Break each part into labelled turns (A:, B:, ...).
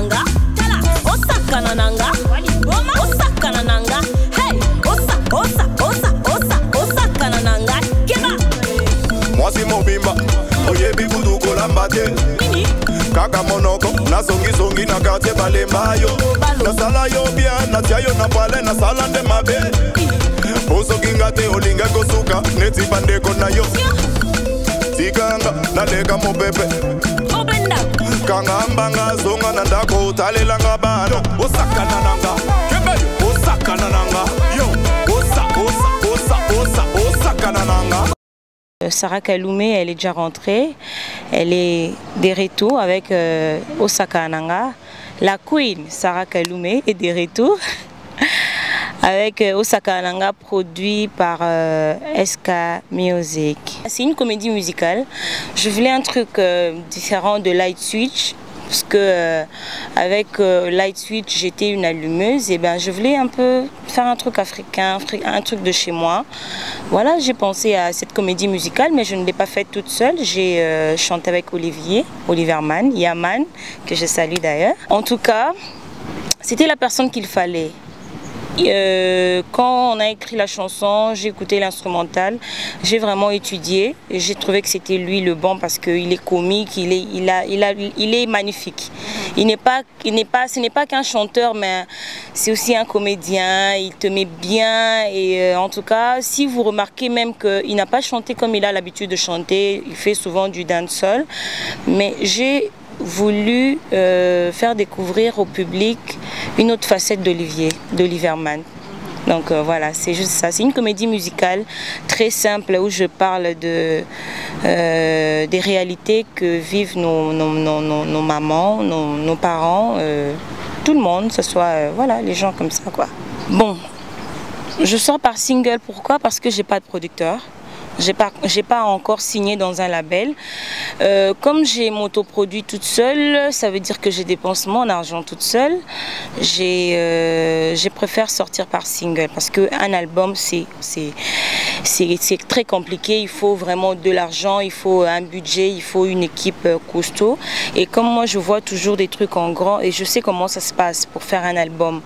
A: nanga, Osaka nanga, Osaka nanga, hey, Osaka nanga, Keba.
B: Moi c'est mon bimba, oye bibudu kolambate. Kaka monoko, na songi na quartier balembayo. Na sala yo bien, na tia yo na pale, na sala de mabe. Oso kingate olinga kosuka, neti bande kona yo. Tikanga, na lega mo bebe. Kanga mbanga zonga na ndako, talela nga bana. Osaka nanga, kebe, Osaka nanga, yo. Osaka nanga.
C: Sarah Kaloumé, elle est déjà rentrée, elle est de retour avec Osaka Nanga. La queen Sarah Kaloumé est de retour avec Osaka Nanga, produit par SK Music. C'est une comédie musicale. Je voulais un truc différent de Light Switch. Parce que avec Light Switch, j'étais une allumeuse, et ben je voulais un peu faire un truc africain, un truc de chez moi. Voilà, j'ai pensé à cette comédie musicale, mais je ne l'ai pas faite toute seule. J'ai chanté avec Olivier Mann, Yaman, que je salue d'ailleurs. En tout cas, c'était la personne qu'il fallait. Quand on a écrit la chanson, j'ai écouté l'instrumental, j'ai vraiment étudié et j'ai trouvé que c'était lui le bon parce qu'il est comique, il est magnifique. Ce n'est pas qu'un chanteur, mais c'est aussi un comédien, il te met bien et en tout cas, si vous remarquez même qu'il n'a pas chanté comme il a l'habitude de chanter, il fait souvent du dancehall, mais j'ai voulu faire découvrir au public une autre facette d'Olivier Mann. Donc voilà, c'est juste ça. C'est une comédie musicale très simple où je parle des réalités que vivent nos mamans, nos parents, tout le monde, que ce soit voilà, les gens comme ça quoi. Bon, je sors par single, pourquoi? Parce que j'ai pas de producteur. J'ai pas encore signé dans un label. Comme j'ai m'autoproduit toute seule, ça veut dire que je dépense mon argent toute seule. Je préfère sortir par single parce qu'un album c'est très compliqué. Il faut vraiment de l'argent, il faut un budget, il faut une équipe costaud. Et comme moi je vois toujours des trucs en grand et je sais comment ça se passe pour faire un album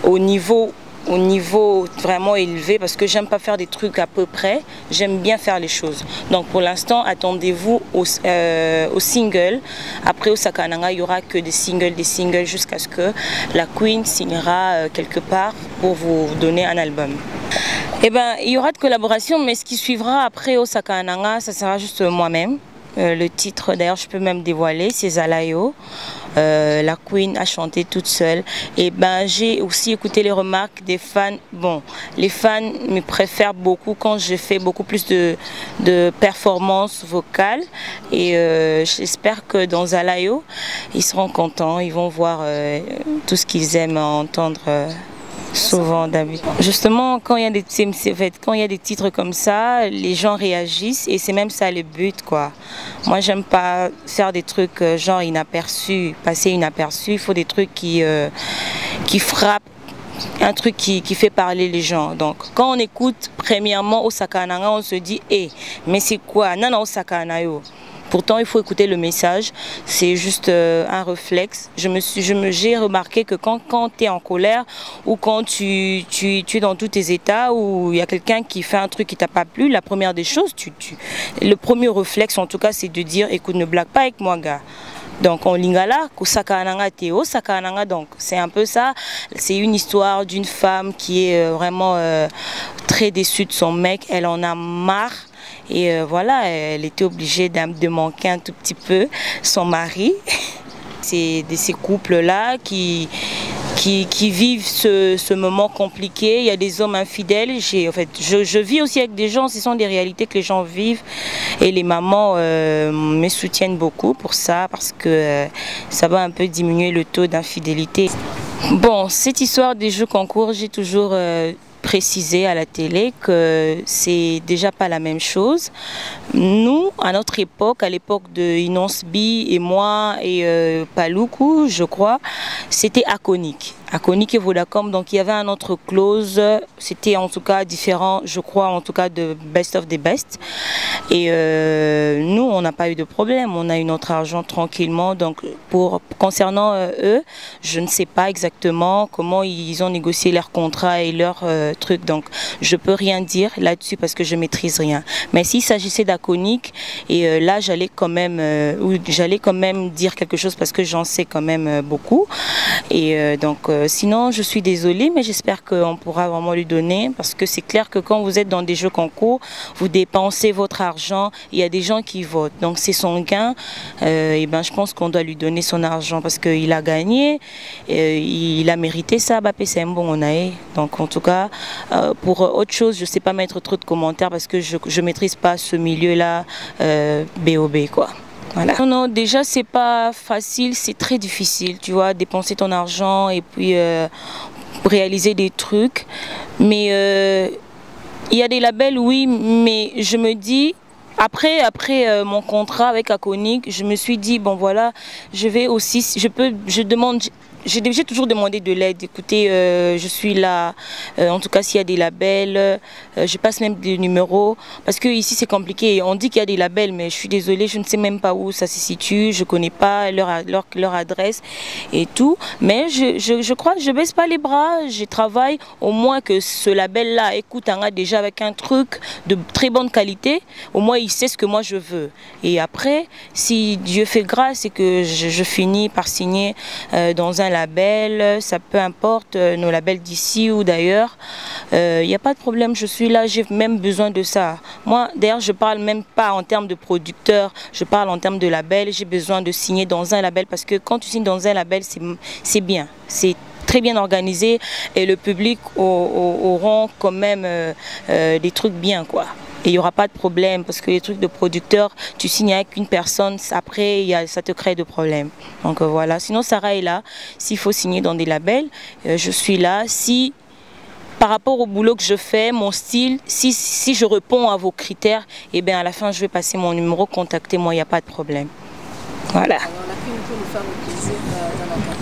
C: au niveau vraiment élevé parce que j'aime pas faire des trucs à peu près, j'aime bien faire les choses. Donc pour l'instant, attendez-vous au single. Après Osaka Nanga, il n'y aura que des singles jusqu'à ce que la Queen signera quelque part pour vous donner un album. Eh ben, il y aura de collaboration, mais ce qui suivra après Osaka Nanga, ça sera juste moi-même. Le titre, d'ailleurs, je peux même dévoiler, c'est Zalayo. La Queen a chanté toute seule. Et ben j'ai aussi écouté les remarques des fans. Bon, les fans me préfèrent beaucoup quand je fais beaucoup plus de performances vocales. Et j'espère que dans Zalayo, ils seront contents. Ils vont voir tout ce qu'ils aiment entendre. Souvent d'habitude. Justement, quand il y a des titres comme ça, les gens réagissent et c'est même ça le but quoi. Moi j'aime pas faire des trucs genre inaperçus, passer inaperçus. Il faut des trucs qui frappent, un truc qui fait parler les gens. Donc quand on écoute premièrement Osaka Nanga, on se dit mais c'est quoi Nana Osaka Nayo. Pourtant, il faut écouter le message, c'est juste un réflexe. J'ai remarqué que quand tu es en colère ou quand tu es dans tous tes états ou il y a quelqu'un qui fait un truc qui t'a pas plu, la première des choses, le premier réflexe en tout cas, c'est de dire écoute, ne blague pas avec moi, gars. Donc on lingala, Osaka Nanga Théo, Osaka Nanga, donc c'est un peu ça. C'est une histoire d'une femme qui est vraiment très déçue de son mec, elle en a marre. Et voilà, elle était obligée de manquer un tout petit peu son mari. C'est de ces couples-là qui vivent ce moment compliqué. Il y a des hommes infidèles. Je vis aussi avec des gens, ce sont des réalités que les gens vivent. Et les mamans me soutiennent beaucoup pour ça, parce que ça va un peu diminuer le taux d'infidélité. Bon, cette histoire des jeux concours, j'ai toujours précisé à la télé que c'est déjà pas la même chose, Nous, à notre époque, à l'époque de Inosbi et moi et Paluku, je crois, c'était Aconic. Aconic et Vodacom, donc il y avait un autre clause, c'était en tout cas différent, je crois, en tout cas de Best of the Best. Et nous, on n'a pas eu de problème, on a eu notre argent tranquillement. Donc concernant eux, je ne sais pas exactement comment ils ont négocié leur contrat et leur truc. Donc je peux rien dire là-dessus parce que je maîtrise rien. Mais s'il s'agissait d'Aconic, et là j'allais quand même dire quelque chose parce que j'en sais quand même beaucoup. Et donc sinon je suis désolée, mais j'espère qu'on pourra vraiment lui donner, parce que c'est clair que quand vous êtes dans des jeux concours, vous dépensez votre argent, il y a des gens qui votent, donc c'est son gain, et ben je pense qu'on doit lui donner son argent parce qu'il a gagné, il a mérité ça. C'est un bon onae. Donc en tout cas pour autre chose, je sais pas mettre trop de commentaires parce que je maîtrise pas ce milieu là, BOB quoi. Voilà. Non, non, déjà c'est pas facile, c'est très difficile, tu vois, dépenser ton argent et puis réaliser des trucs. Mais il y a des labels, oui, mais je me dis, après mon contrat avec Aconic, je me suis dit, bon voilà, je vais aussi, j'ai toujours demandé de l'aide. Écoutez, je suis là, en tout cas s'il y a des labels, je passe même des numéros, parce que ici c'est compliqué. On dit qu'il y a des labels, mais je suis désolée, je ne sais même pas où ça se situe, je ne connais pas leur adresse et tout. Mais je crois que je ne baisse pas les bras, je travaille au moins que ce label-là écoute déjà avec un truc de très bonne qualité, au moins il sait ce que moi je veux. Et après, si Dieu fait grâce et que je finis par signer dans un label, ça peu importe, nos labels d'ici ou d'ailleurs, il n'y a pas de problème, je suis là, j'ai même besoin de ça. Moi d'ailleurs je parle même pas en termes de producteur, je parle en termes de label, j'ai besoin de signer dans un label parce que quand tu signes dans un label c'est bien, c'est très bien organisé et le public auront quand même des trucs bien quoi. Et il n'y aura pas de problème parce que les trucs de producteur, tu signes avec une personne, après ça te crée de problèmes. Donc voilà, sinon Sarah est là, s'il faut signer dans des labels, je suis là. Si par rapport au boulot que je fais, mon style, si je réponds à vos critères, et bien à la fin je vais passer mon numéro, contactez-moi, il n'y a pas de problème. Voilà.
D: Alors, on a pu nous faire le plaisir dans la caméra.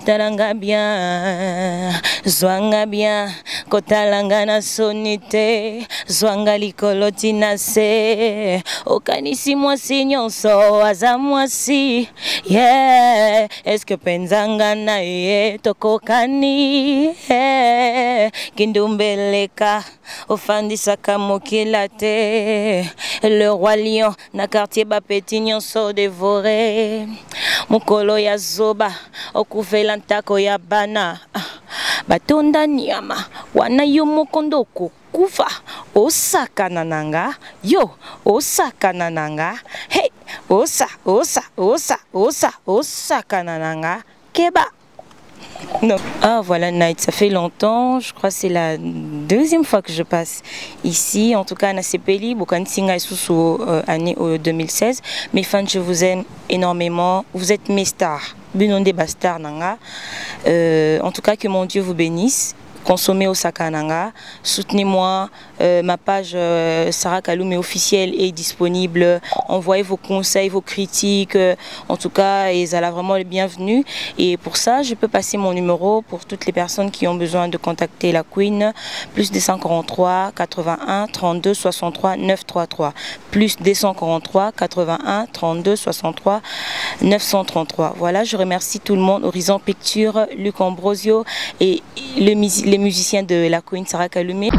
C: Talanga bien, zwanga bien, kotalanga na sonite, zwanga likoloti na se, okanisi mwasi nyonso aza mwasi, yeah, eske penzanga na ye tokokani, yeah, kindumbeleka, ofandisaka mokila te, le roi lion na quartier bapeti nyonso dévoré, mukolo ya zoba okuvela ntako ya bana batonda nyama wana yo mokondo kufa osakana nanga yo osakana nanga hey osakana nanga keba. Non. Ah voilà Night, ça fait longtemps, je crois que c'est la deuxième fois que je passe ici, en tout cas à Sepeli, Bokansinga sous année 2016. Mes fans, je vous aime énormément, vous êtes mes stars, Bunonde Bastar Nanga. En tout cas que mon Dieu vous bénisse. Consommez au Sakananga, soutenez-moi, ma page Sarah Kaloumé officielle est disponible, envoyez vos conseils, vos critiques, en tout cas, ils sont vraiment les bienvenus. Et pour ça, je peux passer mon numéro pour toutes les personnes qui ont besoin de contacter la Queen, plus 243 81 32 63 933, plus 243 81 32 63 933. Voilà, je remercie tout le monde, Horizon Pictures, Luc Ambrosio et les musiciens de la Queen Sarah Kaloumé.